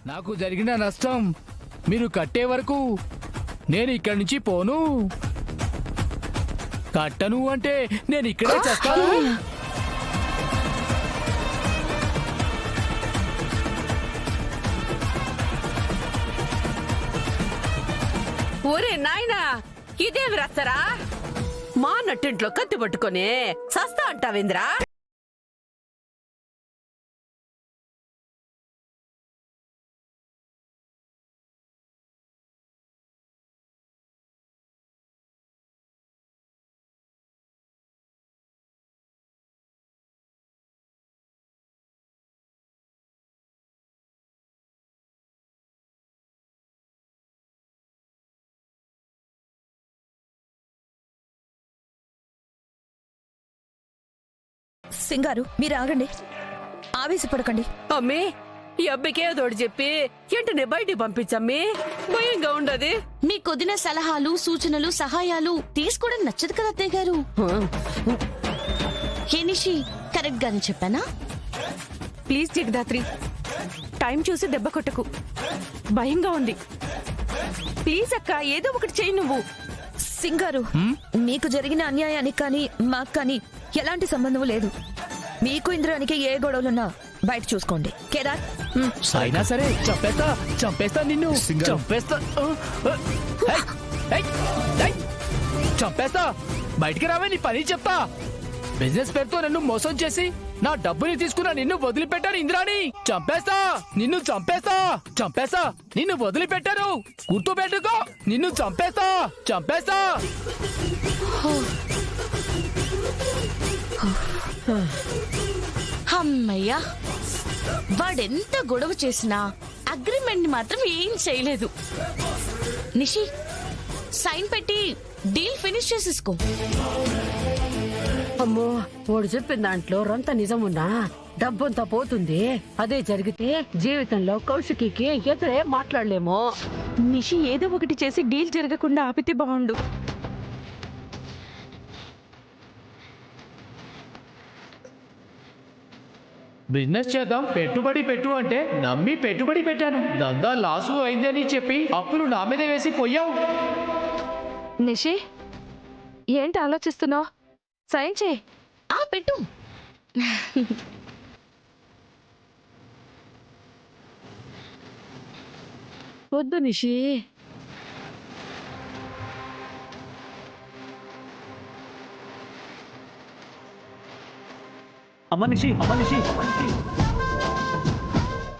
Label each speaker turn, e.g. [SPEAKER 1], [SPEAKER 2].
[SPEAKER 1] నాకు జరిగిన నష్టం మీరు కట్టే వరకు నేను ఇక్కడి నుంచి పోను. కట్టను అంటే నేను ఇక్కడే చేస్తాను.
[SPEAKER 2] ఒరే నాయనా, ఇదేమి రచ్చరా? మా నట్టింట్లో కత్తి పట్టుకొని సస్తా అంటావేంద్రా?
[SPEAKER 3] సింగారు, మీరు ఆగండి, ఆవేశపడకండి.
[SPEAKER 2] అమ్మే, ఈ అబ్బాయికి ఏదోటి చెప్పి వెంటనే బయటికి పంపించమ్మి, భయంగా ఉండదు.
[SPEAKER 4] మీ కొద్దిన సలహాలు, సూచనలు, సహాయాలు తీసుకోవడం నచ్చదు కదా అత్తయ్య గారు. ఏ నిషి, కరెక్ట్ గానే చెప్పానా?
[SPEAKER 5] ప్లీజ్ జగదాత్రి, టైం చూసి దెబ్బ కొట్టకు, భయంగా ఉంది. ప్లీజ్ అక్క, ఏదో ఒకటి చెయ్యి నువ్వు.
[SPEAKER 3] సింగారు, మీకు జరిగిన అన్యాయానికి కానీ మాకు కానీ ఎలాంటి సంబంధం లేదు. మీకు ఇంద్రానికి ఏ గొడవలున్నా బయట చూసుకోండి. కేదార్,
[SPEAKER 1] అయినా సరే చంపేస్తా నిన్ను, చంపేస్తా. చంపేస్తా. బయటికి రావే, నీ పని చెప్తా. బిజినెస్ పేరుతో నన్ను మోసం చేసి నా డబ్బుని తీసుకున్న నిన్ను వదిలిపెట్టాను ఇంద్రాని. చంపేస్తా నిన్ను, చంపేస్తా నిన్ను వదిలిపెట్టాను. గుర్తు పెట్టుకో, నిన్ను చంపేస్తా.
[SPEAKER 4] అమ్మయ్యా, వాడెంత గొడవ చేసినా అగ్రిమెంట్ ని మాత్రం ఏం చేయలేదు. నిషి, సైన్ పెట్టి డీల్ ఫినిష్ చేసేసుకో.
[SPEAKER 2] అమ్మో, వాడు చెప్పిన దాంట్లో రొంత నిజమున్నా డబ్బంతా పోతుంది. అదే జరిగితే జీవితంలో కౌశికి ఎదురే మాట్లాడలేమో.
[SPEAKER 5] నిషి ఏదో ఒకటి చేసి డీల్ జరగకుండా ఆపితే బాగుండు.
[SPEAKER 1] బిజినెస్ చేద్దాం, పెట్టుబడి పెట్టు అంటే నమ్మి పెట్టుబడి పెట్టాను. దందా లాసు అయిందని చెప్పి అప్పులు నా మీద వేసి పోయావు.
[SPEAKER 5] నిషి, ఏంటి ఆలోచిస్తున్నావు? సైన్ చేయి.
[SPEAKER 4] పెట్టు.
[SPEAKER 2] వద్దు నిషి.
[SPEAKER 6] అమ్మ నిషి